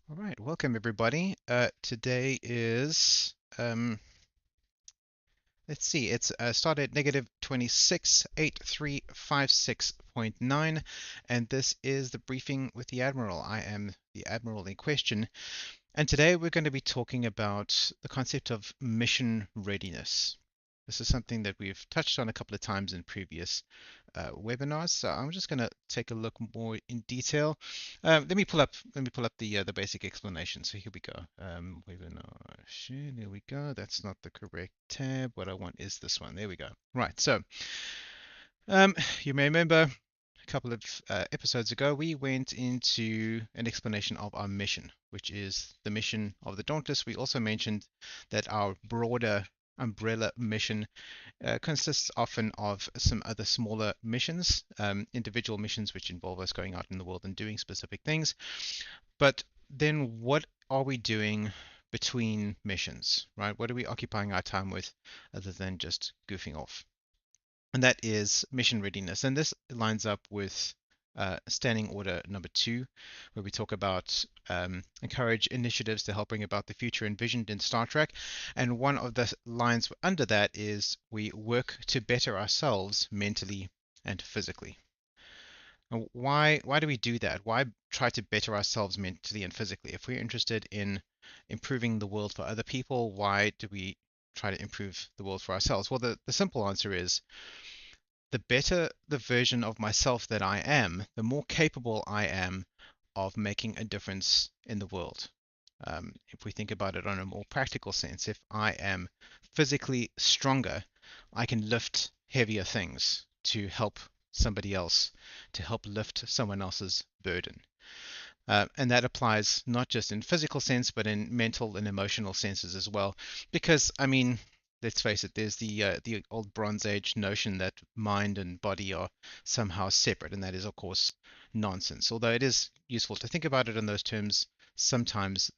All right, welcome everybody. Today is let's see, it's started negative 268356.9, and this is the briefing with the Admiral. I am the Admiral in question, and today we're going to be talking about the concept of mission readiness. This is something that we've touched on a couple of times in previous webinars, so I'm just going to take a look more in detail. Let me pull up the basic explanation. So here we go. Webinar share. There we go. That's not the correct tab. What I want is this one. There we go. Right. So um, you may remember a couple of episodes ago, we went into an explanation of our mission, which is the mission of the Dauntless. We also mentioned that our broader umbrella mission consists often of some other smaller missions, individual missions which involve us going out in the world and doing specific things. But then what are we doing between missions, right? What are we occupying our time with other than just goofing off? And that is mission readiness. And this lines up with standing order number 2, where we talk about encourage initiatives to help bring about the future envisioned in Star Trek. And one of the lines under that is we work to better ourselves mentally and physically. And why do we do that? Why try to better ourselves mentally and physically? If we're interested in improving the world for other people, why do we try to improve the world for ourselves? Well, the simple answer is the better the version of myself that I am, the more capable I am of making a difference in the world. If we think about it on a more practical sense, if I am physically stronger, I can lift heavier things to help somebody else, to help lift someone else's burden. And that applies not just in physical sense, but in mental and emotional senses as well. Because, I mean, let's face it, there's the old Bronze Age notion that mind and body are somehow separate, and that is, of course, nonsense. Although it is useful to think about it in those terms, sometimes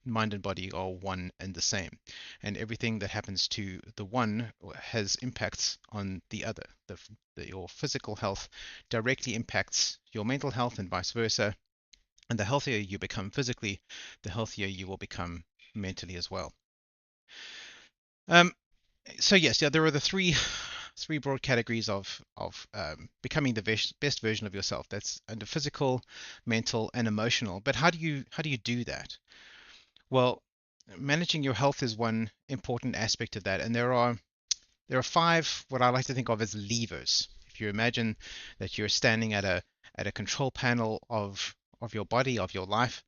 mind and body are one and the same, and everything that happens to the one has impacts on the other. Your physical health directly impacts your mental health, and vice versa. And the healthier you become physically, the healthier you will become mentally as well. Um, so yes, yeah, there are the three broad categories of becoming the best version of yourself. That's under physical, mental, and emotional. But how do you do that? Well, managing your health is one important aspect of that, and there are five what I like to think of as levers. If you imagine that you're standing at a control panel of your body, of your life,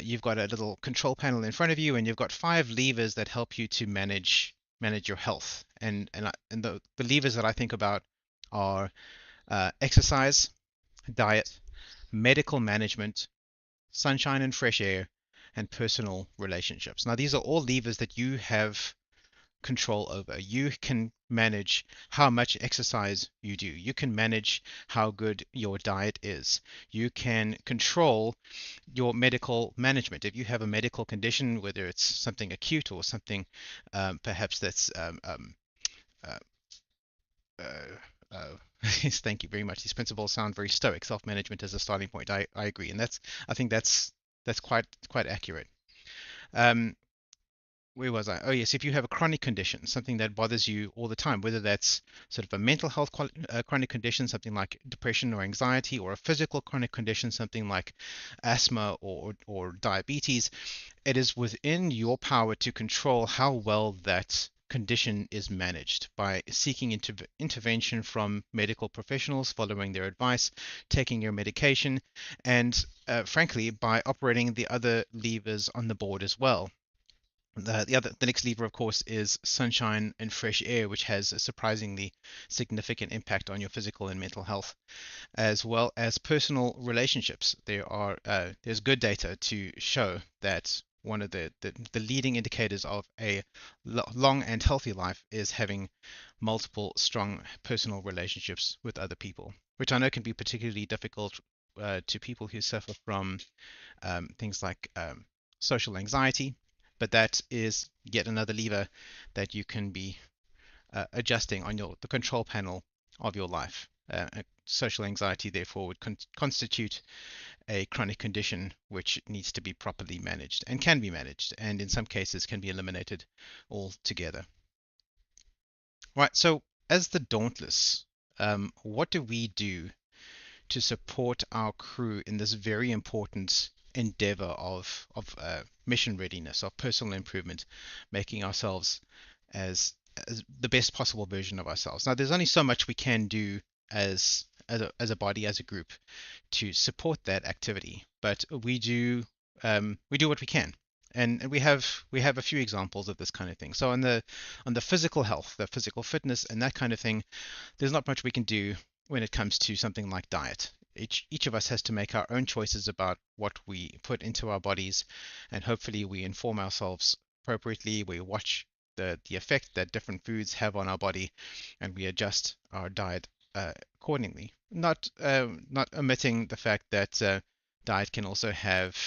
you've got a little control panel in front of you, and you've got five levers that help you to manage your health. And the levers that I think about are exercise, diet, medical management, sunshine and fresh air, and personal relationships. Now, these are all levers that you have control over. You can manage how much exercise you do. You can manage how good your diet is. You can control your medical management. If you have a medical condition, whether it's something acute or something perhaps that's uh, uh, uh, thank you very much. These principles sound very stoic. Self-management as a starting point. I agree, and I think that's quite accurate. Um, where was I? Oh, yes, if you have a chronic condition, something that bothers you all the time, whether that's sort of a mental health chronic condition, something like depression or anxiety, or a physical chronic condition, something like asthma or diabetes, it is within your power to control how well that condition is managed by seeking intervention from medical professionals, following their advice, taking your medication, and frankly, by operating the other levers on the board as well. The next lever, of course, is sunshine and fresh air, which has a surprisingly significant impact on your physical and mental health, as well as personal relationships. There's good data to show that one of the leading indicators of a long and healthy life is having multiple strong personal relationships with other people, which I know can be particularly difficult to people who suffer from things like social anxiety, but that is yet another lever that you can be adjusting on the control panel of your life. Social anxiety, therefore, would constitute a chronic condition which needs to be properly managed and can be managed, and in some cases can be eliminated altogether. Right, so as the Dauntless, what do we do to support our crew in this very important endeavor of mission readiness, of personal improvement, making ourselves as the best possible version of ourselves? Now, there's only so much we can do as a body, as a group, to support that activity, but we do what we can. And we have a few examples of this kind of thing. So on the physical health, the physical fitness, and that kind of thing, there's not much we can do when it comes to something like diet. Each of us has to make our own choices about what we put into our bodies, and hopefully we inform ourselves appropriately. We watch the effect that different foods have on our body, and we adjust our diet accordingly. Not omitting the fact that diet can also have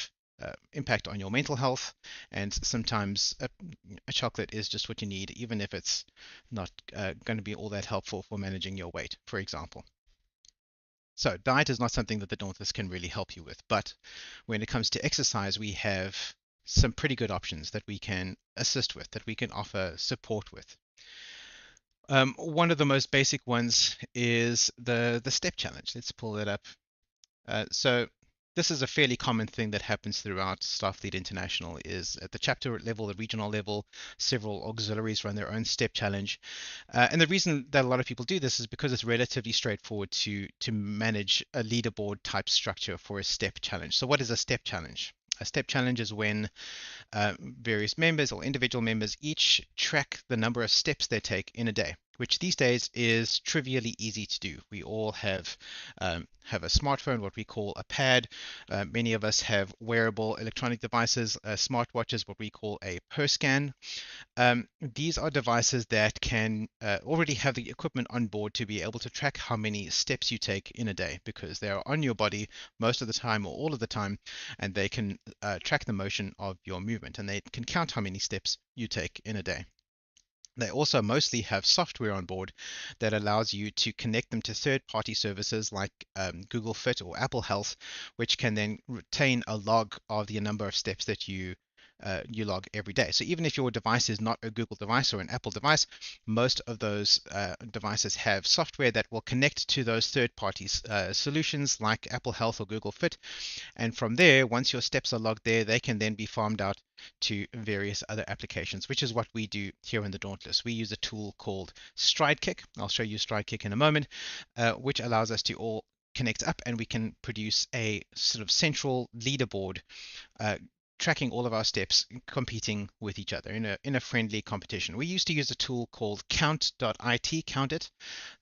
impact on your mental health, and sometimes a chocolate is just what you need, even if it's not going to be all that helpful for managing your weight, for example. So diet is not something that the Dauntless can really help you with, but when it comes to exercise, we have some pretty good options that we can assist with, that we can offer support with. One of the most basic ones is the step challenge. Let's pull that up. So this is a fairly common thing that happens throughout Starfleet International. Is at the chapter level, the regional level, several auxiliaries run their own step challenge. And the reason that a lot of people do this is because it's relatively straightforward to manage a leaderboard type structure for a step challenge. So what is a step challenge? A step challenge is when various members or individual members each track the number of steps they take in a day, which these days is trivially easy to do. We all have a smartphone, what we call a pad. Many of us have wearable electronic devices, smartwatches, what we call a PerScan. These are devices that can already have the equipment on board to be able to track how many steps you take in a day, because they are on your body most of the time or all of the time, and they can track the motion of your movement, and they can count how many steps you take in a day. They also mostly have software on board that allows you to connect them to third-party services like Google Fit or Apple Health, which can then retain a log of the number of steps that you log every day. So even if your device is not a Google device or an Apple device, most of those devices have software that will connect to those third-party solutions like Apple Health or Google Fit. And from there, once your steps are logged there, they can then be farmed out to various other applications, which is what we do here in the Dauntless. We use a tool called StrideKick. I'll show you StrideKick in a moment, which allows us to all connect up, and we can produce a sort of central leaderboard tracking all of our steps, competing with each other in a friendly competition. We used to use a tool called count.it, count it.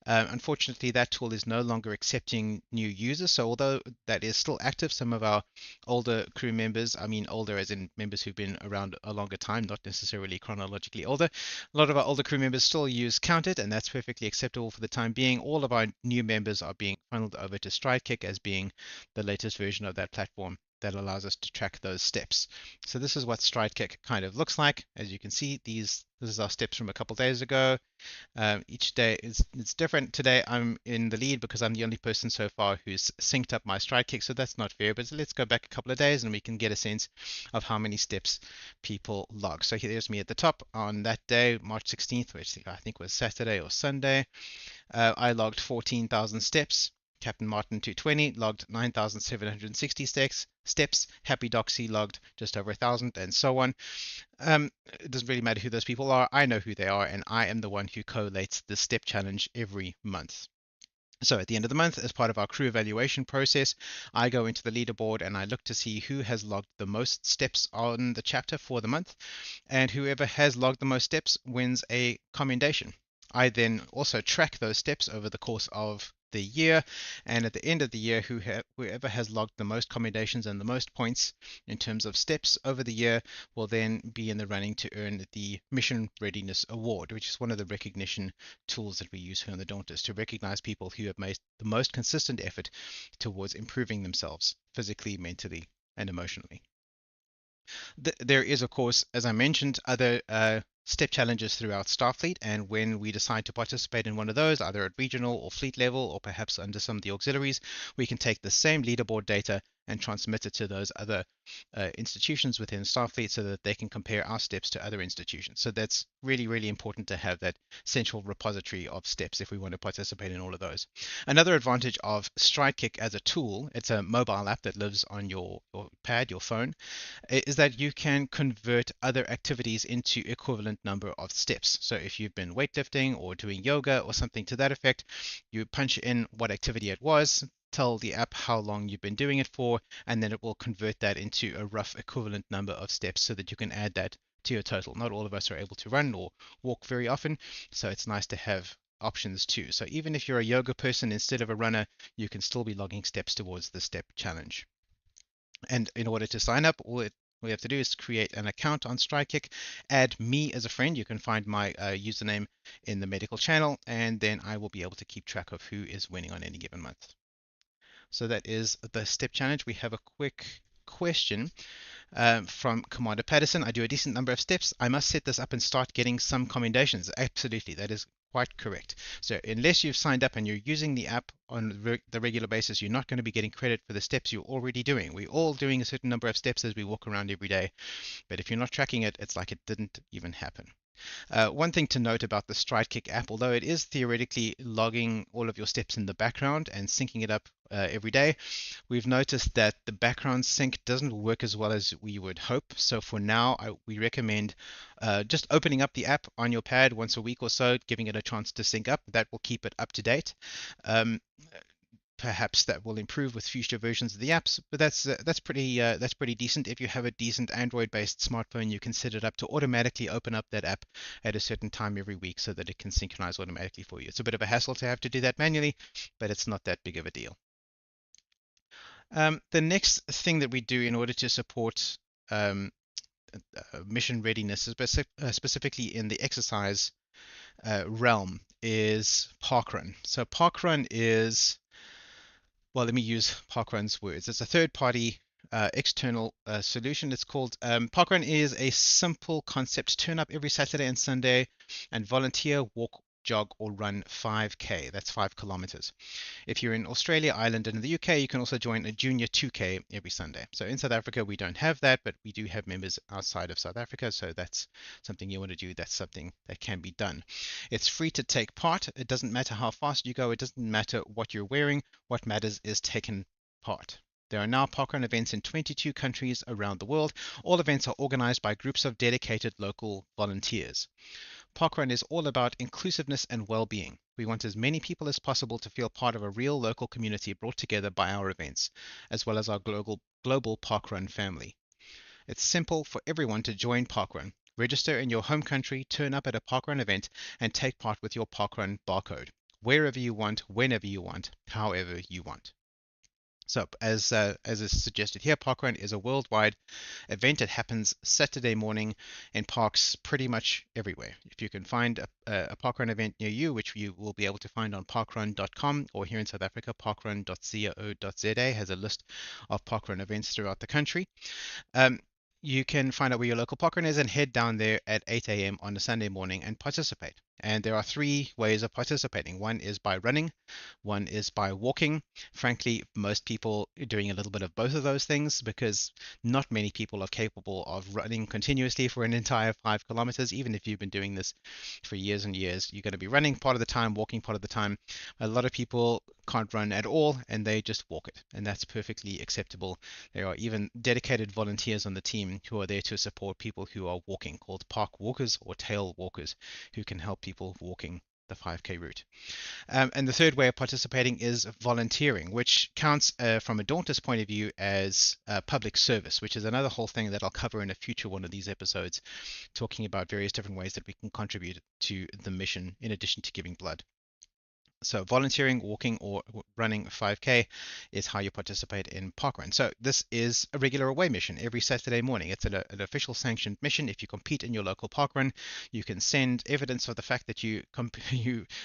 Unfortunately, that tool is no longer accepting new users. So although that is still active, some of our older crew members, I mean older as in members who've been around a longer time, not necessarily chronologically older, a lot of our older crew members still use count it, and that's perfectly acceptable for the time being. All of our new members are being funneled over to StrideKick as being the latest version of that platform that allows us to track those steps. So this is what StrideKick kind of looks like. As you can see, this is our steps from a couple days ago. Each day it's different. Today I'm in the lead because I'm the only person so far who's synced up my StrideKick, so that's not fair. But let's go back a couple of days and we can get a sense of how many steps people log. So here's me at the top on that day, March 16th, which I think was Saturday or Sunday. I logged 14,000 steps. Captain Martin 220 logged 9,760 steps. Happy Doxy logged just over 1,000, and so on. It doesn't really matter who those people are. I know who they are, and I am the one who collates the step challenge every month. So at the end of the month, as part of our crew evaluation process, I go into the leaderboard and I look to see who has logged the most steps on the chapter for the month, and whoever has logged the most steps wins a commendation. I then also track those steps over the course of the year, and at the end of the year, whoever has logged the most commendations and the most points in terms of steps over the year will then be in the running to earn the Mission Readiness Award, which is one of the recognition tools that we use here on the Dauntless to recognize people who have made the most consistent effort towards improving themselves physically, mentally, and emotionally. There is, of course, as I mentioned, other step challenges throughout Starfleet, and when we decide to participate in one of those, either at regional or fleet level, or perhaps under some of the auxiliaries, we can take the same leaderboard data and transmit it to those other institutions within Starfleet so that they can compare our steps to other institutions. So that's really, really important to have that central repository of steps if we want to participate in all of those. Another advantage of StrideKick as a tool, it's a mobile app that lives on your pad, your phone, is that you can convert other activities into equivalent number of steps. So if you've been weightlifting or doing yoga or something to that effect, you punch in what activity it was, tell the app how long you've been doing it for, and then it will convert that into a rough equivalent number of steps so that you can add that to your total. Not all of us are able to run or walk very often, so it's nice to have options too. So even if you're a yoga person instead of a runner, you can still be logging steps towards the step challenge. And in order to sign up, all we have to do is create an account on StrideKick, add me as a friend. You can find my username in the medical channel, and then I will be able to keep track of who is winning on any given month. So that is the step challenge. We have a quick question from Commander Patterson. I do a decent number of steps. I must set this up and start getting some commendations. Absolutely, that is quite correct. So unless you've signed up and you're using the app on the regular basis, you're not going to be getting credit for the steps you're already doing. We're all doing a certain number of steps as we walk around every day, but if you're not tracking it, it's like it didn't even happen. One thing to note about the StrideKick app, although it is theoretically logging all of your steps in the background and syncing it up every day, we've noticed that the background sync doesn't work as well as we would hope. So for now, we recommend just opening up the app on your pad once a week or so, giving it a chance to sync up. That will keep it up to date. Perhaps that will improve with future versions of the apps, but that's pretty decent. If you have a decent Android-based smartphone, you can set it up to automatically open up that app at a certain time every week so that it can synchronize automatically for you. It's a bit of a hassle to have to do that manually, but it's not that big of a deal. The next thing that we do in order to support mission readiness, specifically in the exercise realm, is parkrun. So parkrun is, well, let me use Parkrun's words. It's a third-party external solution. It's called Parkrun is a simple concept. Turn up every Saturday and Sunday and volunteer, walk, jog, or run 5K. That's 5 kilometers. If you're in Australia, Ireland, and in the UK, you can also join a junior 2K every Sunday. So in South Africa, we don't have that, but we do have members outside of South Africa. So that's something you want to do. That's something that can be done. It's free to take part. It doesn't matter how fast you go. It doesn't matter what you're wearing. What matters is taking part. There are now parkrun events in 22 countries around the world. All events are organized by groups of dedicated local volunteers. Parkrun is all about inclusiveness and well-being. We want as many people as possible to feel part of a real local community brought together by our events, as well as our global parkrun family. It's simple for everyone to join parkrun. Register in your home country, turn up at a parkrun event, and take part with your parkrun barcode, wherever you want, whenever you want, however you want. So as is suggested here, parkrun is a worldwide event. It happens Saturday morning in parks pretty much everywhere. If you can find a parkrun event near you, which you will be able to find on parkrun.com, or here in South Africa, parkrun.co.za has a list of parkrun events throughout the country. You can find out where your local parkrun is and head down there at 8 a.m. on a Sunday morning and participate. And there are 3 ways of participating. One is by running, one is by walking. Frankly, most people are doing a little bit of both of those things because not many people are capable of running continuously for an entire 5 kilometers. Even if you've been doing this for years and years, you're going to be running part of the time, walking part of the time. A lot of people can't run at all and they just walk it, and that's perfectly acceptable. There are even dedicated volunteers on the team who are there to support people who are walking, called park walkers or tail walkers, who can help people walking the 5K route. And the third way of participating is volunteering, which counts from a Dauntless point of view as public service, which is another whole thing that I'll cover in a future one of these episodes, talking about various different ways that we can contribute to the mission in addition to giving blood. So volunteering, walking, or running 5K is how you participate in parkrun. So this is a regular away mission every Saturday morning. It's an official sanctioned mission. If you compete in your local parkrun, you can send evidence of the fact that you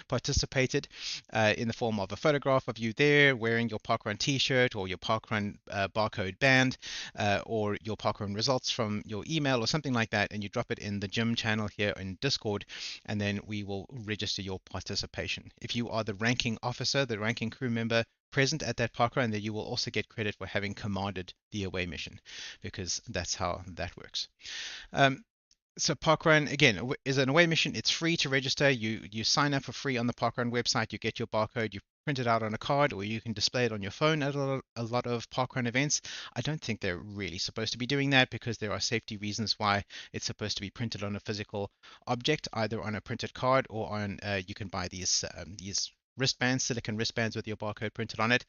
participated in the form of a photograph of you there wearing your parkrun t-shirt or your parkrun barcode band or your parkrun results from your email or something like that, and you drop it in the gym channel here in Discord, and then we will register your participation. If you are the the ranking officer, the ranking crew member present at that parkrun, and then you will also get credit for having commanded the away mission, because that's how that works. So parkrun again is an away mission. It's free to register. You sign up for free on the parkrun website. You get your barcode. You print it out on a card, or you can display it on your phone at a lot of parkrun events. I don't think they're really supposed to be doing that, because there are safety reasons why it's supposed to be printed on a physical object, either on a printed card or on you can buy these wristbands, silicon wristbands with your barcode printed on it.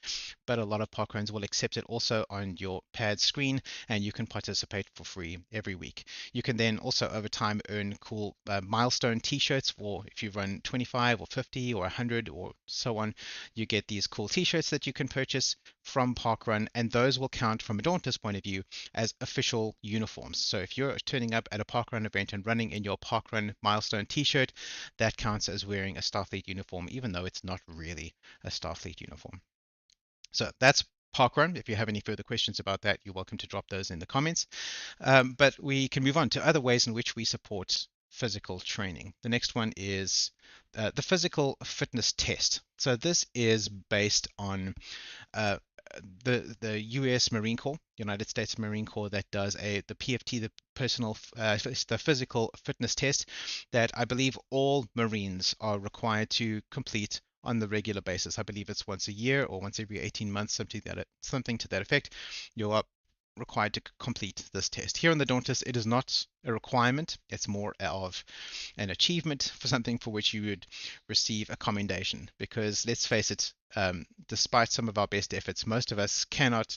But a lot of parkruns will accept it also on your pad screen, and you can participate for free every week. You can then also over time earn cool milestone t-shirts for if you run 25 or 50 or 100 or so on. You get these cool t-shirts that you can purchase from parkrun, and those will count from a Dauntless point of view as official uniforms. So if you're turning up at a parkrun event and running in your parkrun milestone t-shirt, that counts as wearing a Starfleet uniform, even though it's not really a Starfleet uniform. So that's parkrun. If you have any further questions about that, you're welcome to drop those in the comments. But we can move on to other ways in which we support physical training. The next one is the physical fitness test. So this is based on the U.S. Marine Corps, United States Marine Corps, that does the PFT, the physical fitness test, that I believe all Marines are required to complete on the regular basis. I believe it's once a year or once every 18 months, something to that effect. You are required to complete this test. Here on the Dauntless, it is not a requirement. It's more of an achievement for something for which you would receive a commendation. Because let's face it, despite some of our best efforts, most of us cannot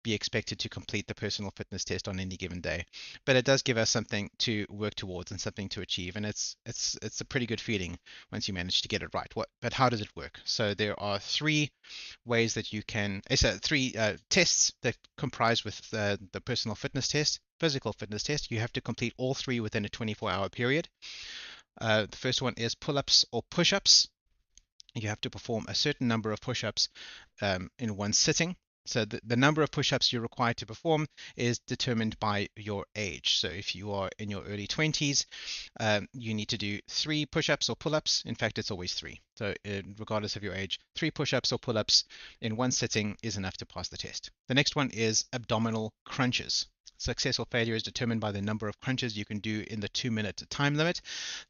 be expected to complete the personal fitness test on any given day. But it does give us something to work towards and something to achieve, and it's a pretty good feeling once you manage to get it right. But how does it work? So there are three ways that you can. So three tests that comprise with the personal fitness test, physical fitness test. You have to complete all three within a 24-hour period. The first one is pull-ups or push-ups. You have to perform a certain number of push-ups in one sitting. So the number of push-ups you're required to perform is determined by your age. So if you are in your early 20s, you need to do 3 push-ups or pull-ups. In fact, it's always 3. So regardless of your age, 3 push-ups or pull-ups in one sitting is enough to pass the test. The next one is abdominal crunches. Success or failure is determined by the number of crunches you can do in the 2-minute time limit.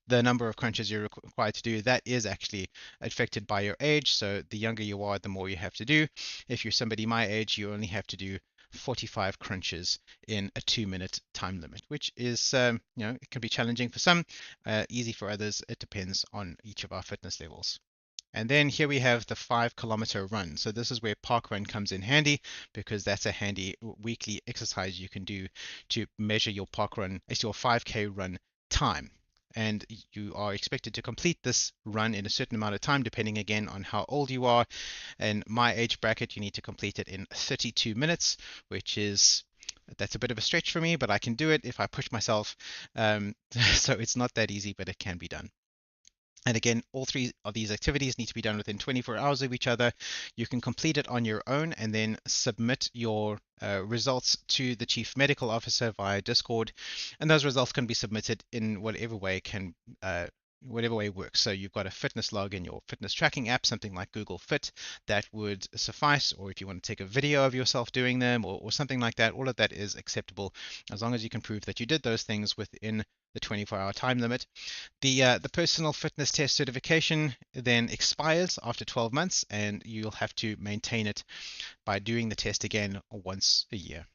The number of crunches you're required to do, that is actually affected by your age. So the younger you are, the more you have to do. If you're somebody my age, you only have to do 45 crunches in a 2-minute time limit, which is, it can be challenging for some, easy for others. It depends on each of our fitness levels. And then here we have the 5-kilometer run. So this is where parkrun comes in handy, because that's a handy weekly exercise you can do to measure your parkrun, your 5K run time. And you are expected to complete this run in a certain amount of time, depending again on how old you are. In my age bracket, you need to complete it in 32 minutes, that's a bit of a stretch for me, but I can do it if I push myself. So it's not that easy, but it can be done. And again, all 3 of these activities need to be done within 24 hours of each other. You can complete it on your own and then submit your results to the Chief Medical Officer via Discord. And those results can be submitted in whatever way works. So you've got a fitness log in your fitness tracking app, something like Google Fit, that would suffice. Or if you want to take a video of yourself doing them or something like that, all of that is acceptable as long as you can prove that you did those things within the 24-hour time limit. The personal fitness test certification then expires after 12 months, and you'll have to maintain it by doing the test again once a year.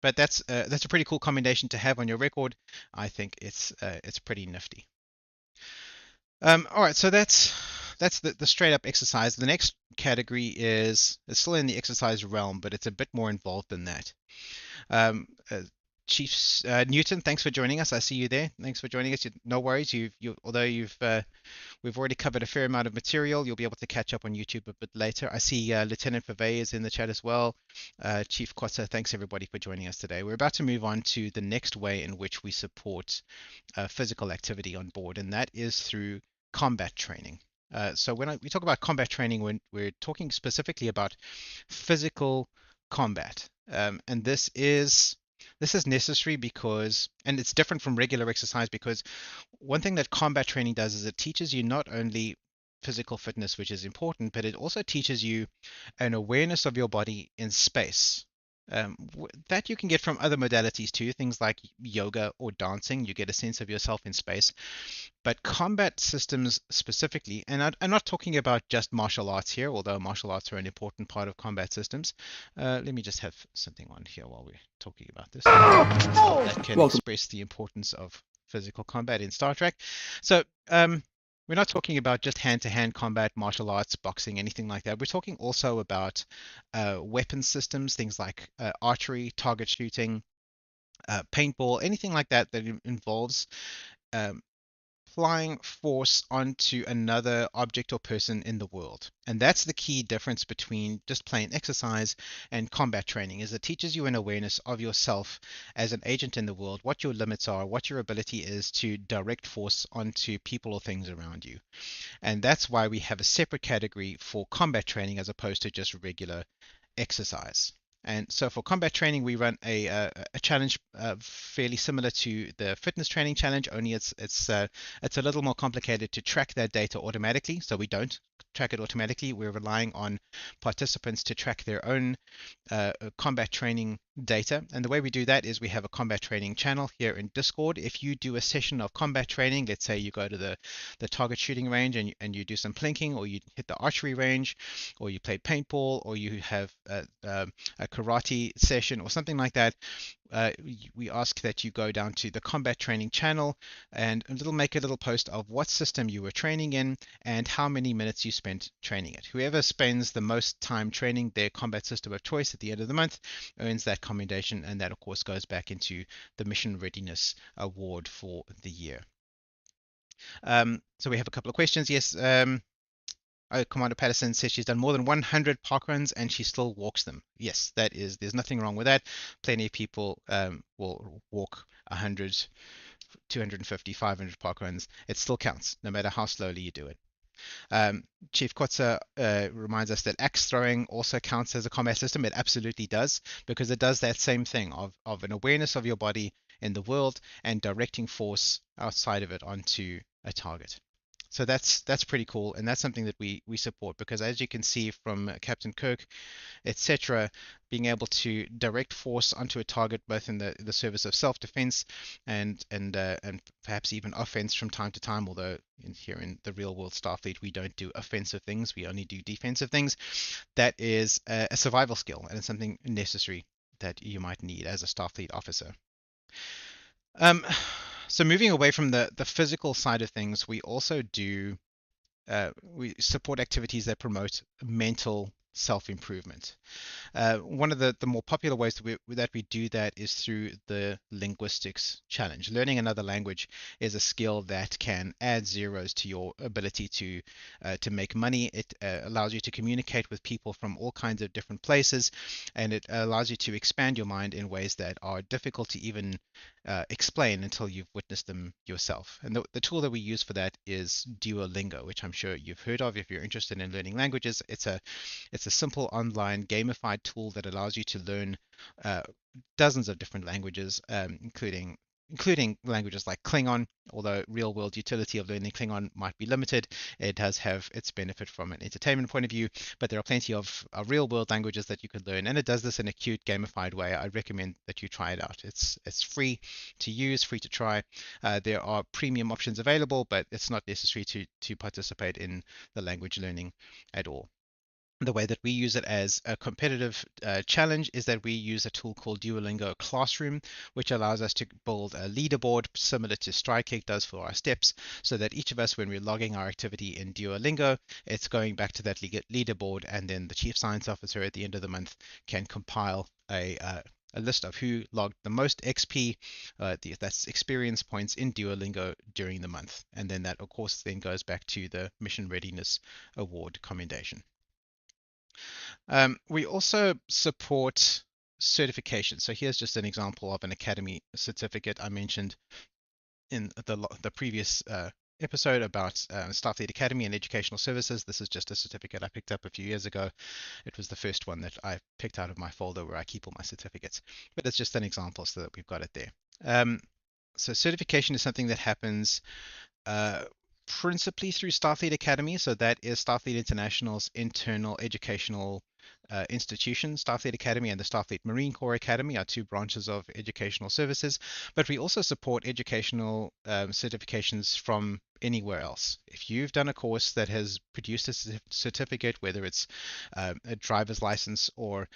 But that's a pretty cool commendation to have on your record. I think it's pretty nifty. All right, so that's the straight up exercise. The next category it's still in the exercise realm, but it's a bit more involved than that. Chief Newton, thanks for joining us. I see you there. Thanks for joining us. No worries. Although we've already covered a fair amount of material, you'll be able to catch up on YouTube a bit later. I see Lieutenant Pavey is in the chat as well. Chief Kotta, thanks everybody for joining us today. We're about to move on to the next way in which we support physical activity on board, and that is through combat training. So when we talk about combat training, we're talking specifically about physical combat, and this is necessary because, and it's different from regular exercise, because one thing that combat training does is it teaches you not only physical fitness, which is important, but it also teaches you an awareness of your body in space. That you can get from other modalities too, things like yoga or dancing. You get a sense of yourself in space. But combat systems specifically, and I'm not talking about just martial arts here, although martial arts are an important part of combat systems. Let me just have something on here while we're talking about this that can Welcome. express the importance of physical combat in Star Trek. So, we're not talking about just hand-to-hand combat, martial arts, boxing, anything like that. We're talking also about weapon systems, things like archery, target shooting, paintball, anything like that that involves um, flying force onto another object or person in the world. And that's the key difference between just plain exercise and combat training, is it teaches you an awareness of yourself as an agent in the world, what your limits are, what your ability is to direct force onto people or things around you. And that's why we have a separate category for combat training as opposed to just regular exercise. And so for combat training, we run a challenge fairly similar to the fitness training challenge, only it's a little more complicated to track that data automatically. So we don't track it automatically. We're relying on participants to track their own combat training data. And the way we do that is we have a combat training channel here in Discord. If you do a session of combat training, let's say you go to the target shooting range and you do some plinking, or you hit the archery range, or you play paintball, or you have a karate session or something like that, we ask that you go down to the combat training channel and make a little post of what system you were training in and how many minutes you spent training it. Whoever spends the most time training their combat system of choice at the end of the month earns that commendation, and that of course goes back into the Mission Readiness Award for the year. So we have a couple of questions. Yes, Commander Patterson says she's done more than 100 parkruns and she still walks them. Yes, there's nothing wrong with that. Plenty of people will walk 100, 250, 500 parkruns. It still counts, no matter how slowly you do it. Chief Kotza reminds us that axe throwing also counts as a combat system. It absolutely does, because it does that same thing of an awareness of your body in the world and directing force outside of it onto a target. So that's pretty cool, and that's something that we support, because as you can see from Captain Kirk, etc., being able to direct force onto a target both in the service of self-defense and perhaps even offense from time to time, although here in the real world Starfleet we don't do offensive things, we only do defensive things. That is a survival skill, and it's something necessary that you might need as a Starfleet officer. So moving away from the physical side of things, we also we support activities that promote mental self-improvement. One of the more popular ways that we do that is through the linguistics challenge. Learning another language is a skill that can add zeros to your ability to make money. It allows you to communicate with people from all kinds of different places, and it allows you to expand your mind in ways that are difficult to even explain until you've witnessed them yourself. And the tool that we use for that is Duolingo, which I'm sure you've heard of if you're interested in learning languages. It's a simple online gamified tool that allows you to learn dozens of different languages, including languages like Klingon. Although real world utility of learning Klingon might be limited, it does have its benefit from an entertainment point of view. But there are plenty of real world languages that you could learn, and it does this in a cute gamified way. I recommend that you try it out. It's free to use, free to try. There are premium options available, but it's not necessary to participate in the language learning at all. The way that we use it as a competitive challenge is that we use a tool called Duolingo Classroom, which allows us to build a leaderboard similar to StrideKick does for our steps, so that each of us, when we're logging our activity in Duolingo, it's going back to that leaderboard, and then the Chief Science Officer at the end of the month can compile a list of who logged the most XP, that's experience points in Duolingo during the month. And then that, of course, then goes back to the Mission Readiness Award commendation. We also support certification. So here's just an example of an academy certificate I mentioned in the previous episode about Starfleet Academy and Educational Services. This is just a certificate I picked up a few years ago. It was the first one that I picked out of my folder where I keep all my certificates. But it's just an example so that we've got it there. So certification is something that happens principally through Starfleet Academy. So that is Starfleet International's internal educational institution. Starfleet Academy and the Starfleet Marine Corps Academy are two branches of educational services, but we also support educational certifications from anywhere else. If you've done a course that has produced a certificate, whether it's a driver's license or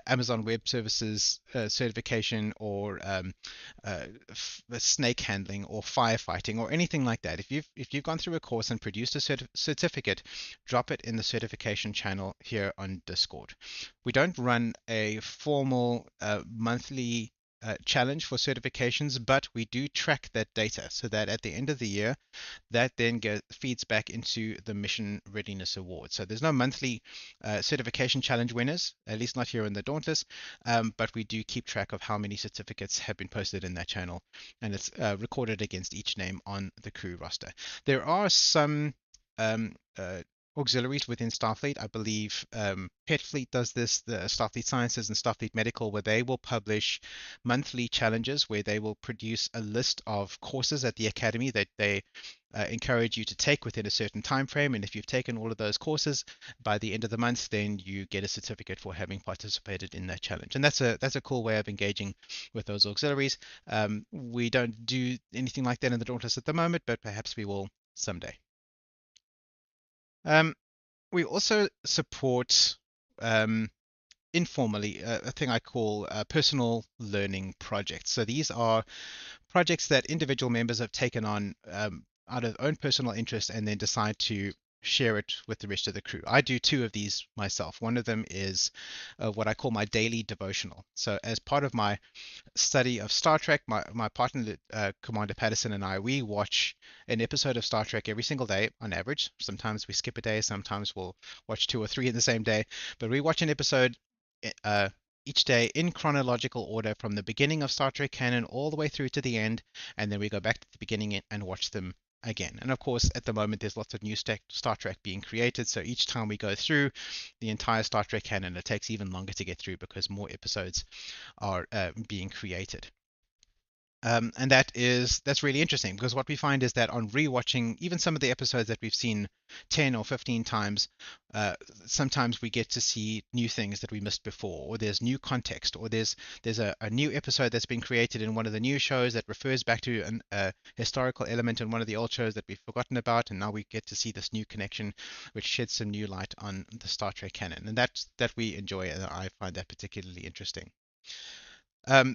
Amazon Web Services certification or snake handling or firefighting or anything like that. If you've gone through a course and produced a certificate, drop it in the certification channel here on Discord. We don't run a formal monthly challenge for certifications, but we do track that data so that at the end of the year, that then feeds back into the Mission Readiness Award. So there's no monthly certification challenge winners, at least not here in the Dauntless, but we do keep track of how many certificates have been posted in that channel, and it's recorded against each name on the crew roster. There are some um, uh, auxiliaries within Starfleet. I believe Pet Fleet does this, the Starfleet Sciences and Starfleet Medical, where they will publish monthly challenges where they will produce a list of courses at the academy that they encourage you to take within a certain time frame. And if you've taken all of those courses by the end of the month, then you get a certificate for having participated in that challenge. And that's a cool way of engaging with those auxiliaries. We don't do anything like that in the Dauntless at the moment, but perhaps we will someday. Um, we also support informally a thing I call personal learning projects. So these are projects that individual members have taken on out of own personal interest and then decide to share it with the rest of the crew. I do two of these myself. One of them is what I call my daily devotional. So as part of my study of Star Trek, my partner, Commander Patterson, and I, we watch an episode of Star Trek every single day on average. Sometimes we skip a day, sometimes we'll watch two or three in the same day, but we watch an episode uh, each day in chronological order from the beginning of Star Trek canon all the way through to the end, and then we go back to the beginning and watch them again. And of course, at the moment, there's lots of new Star Trek being created, so each time we go through the entire Star Trek canon, it takes even longer to get through because more episodes are being created. And that's really interesting because what we find is that on rewatching even some of the episodes that we've seen 10 or 15 times, sometimes we get to see new things that we missed before, or there's new context, or there's a new episode that's been created in one of the new shows that refers back to a historical element in one of the old shows that we've forgotten about, and now we get to see this new connection, which sheds some new light on the Star Trek canon, and that we enjoy, and I find that particularly interesting.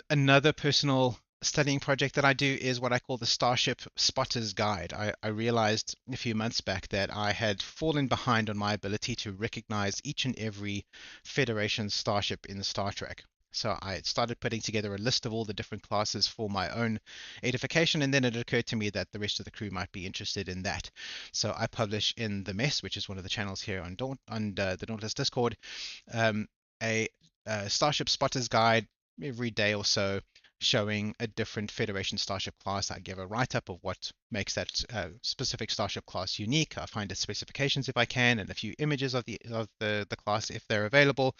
Another personal studying project that I do is what I call the Starship Spotter's Guide. I realized a few months back that I had fallen behind on my ability to recognize each and every Federation starship in Star Trek. So I started putting together a list of all the different classes for my own edification, and then it occurred to me that the rest of the crew might be interested in that. So I publish in the Mess, which is one of the channels here on the Dauntless Discord, um, a Starship Spotter's Guide every day or so, showing a different Federation starship class. I give a write-up of what makes that specific starship class unique. I find its specifications if I can, and a few images of the class if they're available.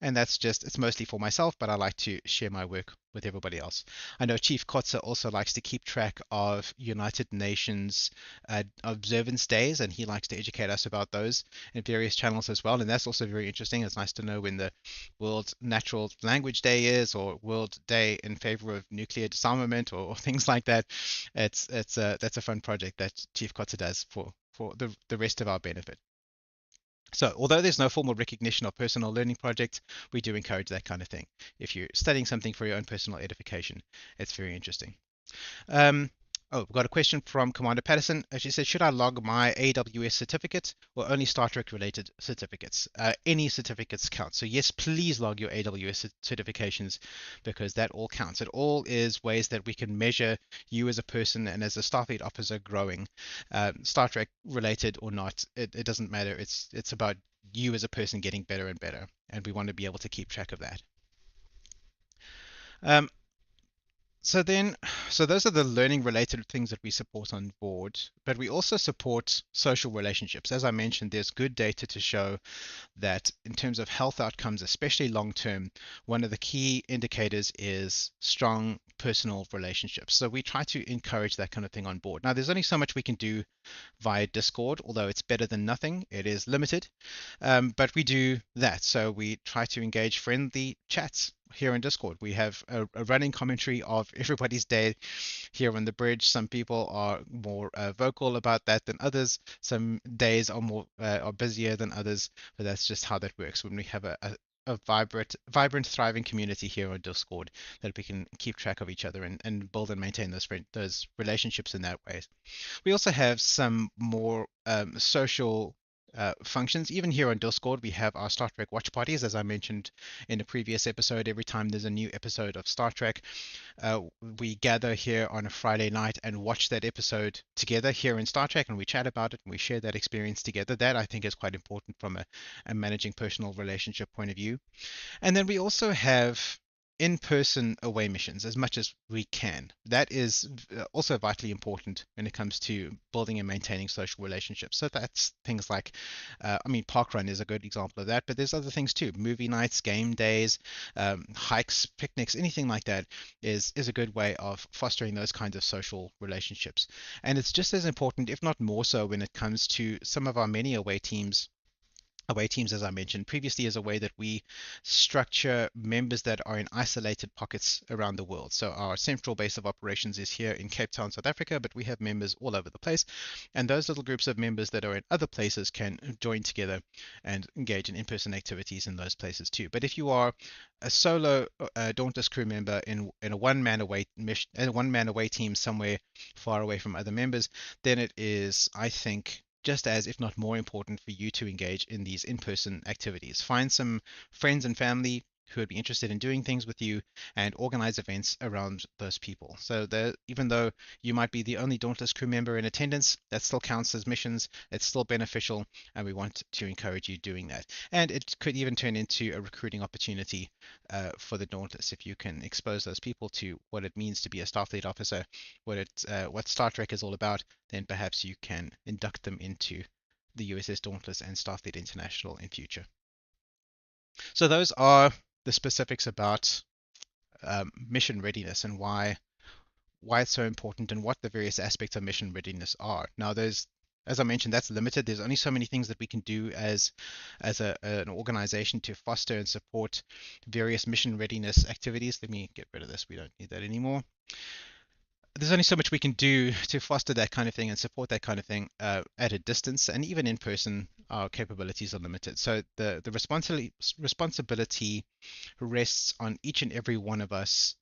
And it's mostly for myself, but I like to share my work with everybody else. I know Chief Kotzer also likes to keep track of United Nations observance days, and he likes to educate us about those in various channels as well. And that's also very interesting. It's nice to know when the World Natural Language Day is, or World Day in favor of nuclear disarmament, or things like that. That's a fun project that Chief Kotzer does for the rest of our benefit. So, although there's no formal recognition of personal learning projects, we do encourage that kind of thing. If you're studying something for your own personal edification, it's very interesting. Um, we've got a question from Commander Patterson. She said, should I log my AWS certificate or only Star Trek related certificates? Any certificates count. So yes, please log your AWS certifications because that all counts. It all is ways that we can measure you as a person and as a Starfleet officer growing. Star Trek related or not, it doesn't matter. It's about you as a person getting better and better, and we want to be able to keep track of that. So then So those are the learning related things that we support on board, but we also support social relationships. As I mentioned, there's good data to show that in terms of health outcomes, especially long term, one of the key indicators is strong personal relationships. So we try to encourage that kind of thing on board. Now, there's only so much we can do via Discord, although it's better than nothing. It is limited, but we do that. So we try to engage friendly chats here in Discord. We have a running commentary of everybody's day here on the bridge. Some people are more vocal about that than others. Some days are more are busier than others, but that's just how that works. When we have a vibrant, thriving community here on Discord, that we can keep track of each other and build and maintain those relationships in that way. We also have some more social functions. Even here on Discord, we have our Star Trek watch parties, as I mentioned in a previous episode. Every time there's a new episode of Star Trek, uh, we gather here on a Friday night and watch that episode together here in Star Trek, and we chat about it and we share that experience together. That I think is quite important from a managing personal relationship point of view. And then we also have in-person away missions as much as we can. That is also vitally important when it comes to building and maintaining social relationships. So that's things like, I mean, parkrun is a good example of that, but there's other things too. Movie nights, game days, hikes, picnics, anything like that is a good way of fostering those kinds of social relationships. And it's just as important, if not more so, when it comes to some of our many away teams, as I mentioned previously, is a way that we structure members that are in isolated pockets around the world. So our central base of operations is here in Cape Town, South Africa, but we have members all over the place. And those little groups of members that are in other places can join together and engage in in-person activities in those places too. But if you are a solo Dauntless crew member in a one-man away mission, a one-man away team somewhere far away from other members, then it is, I think, just as, if not more important, for you to engage in these in-person activities. Find some friends and family who would be interested in doing things with you and organize events around those people. So that even though you might be the only Dauntless crew member in attendance, that still counts as missions. It's still beneficial, and we want to encourage you doing that. And it could even turn into a recruiting opportunity for the Dauntless if you can expose those people to what it means to be a Starfleet officer, what Star Trek is all about. Then perhaps you can induct them into the USS Dauntless and Starfleet International in future. So those are the specifics about mission readiness and why it's so important and what the various aspects of mission readiness are. Now, as I mentioned, that's limited. There's only so many things that we can do as an organization to foster and support various mission readiness activities. Let me get rid of this. We don't need that anymore. There's only so much we can do to foster that kind of thing and support that kind of thing at a distance, and even in person, our capabilities are limited. So the responsibility rests on each and every one of us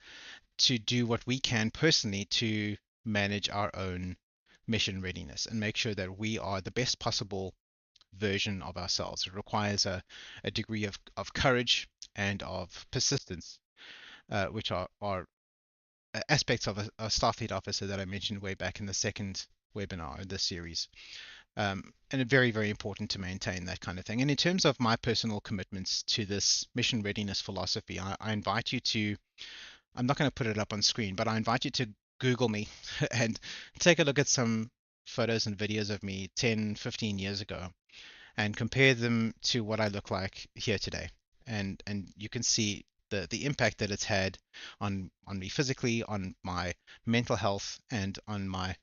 to do what we can personally to manage our own mission readiness and make sure that we are the best possible version of ourselves. It requires a degree of courage and of persistence, which are aspects of a Starfleet officer that I mentioned way back in the second webinar in this series. And very, very important to maintain that kind of thing. And in terms of my personal commitments to this mission readiness philosophy, I invite you to, I'm not going to put it up on screen, but I invite you to Google me and take a look at some photos and videos of me 10, 15 years ago and compare them to what I look like here today. And you can see the impact that it's had on me physically, on my mental health, and on my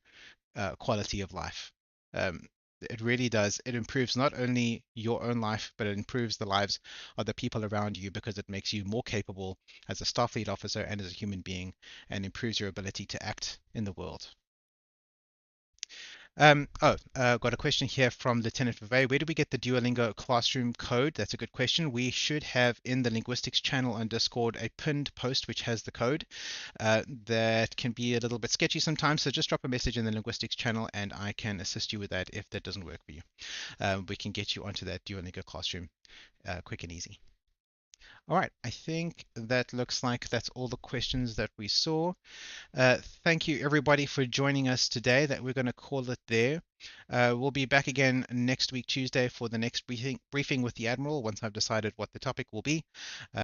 quality of life. It really does. It improves not only your own life, but it improves the lives of the people around you because it makes you more capable as a Starfleet officer and as a human being, and improves your ability to act in the world. Got a question here from Lieutenant Vivay. Where do we get the Duolingo classroom code? That's a good question. We should have in the linguistics channel on Discord a pinned post which has the code. That can be a little bit sketchy sometimes, so just drop a message in the linguistics channel and I can assist you with that if that doesn't work for you. We can get you onto that Duolingo classroom quick and easy. All right, I think that looks like that's all the questions that we saw. Thank you everybody for joining us today. That we're going to call it there. We'll be back again next week, Tuesday, for the next briefing with the Admiral once I've decided what the topic will be.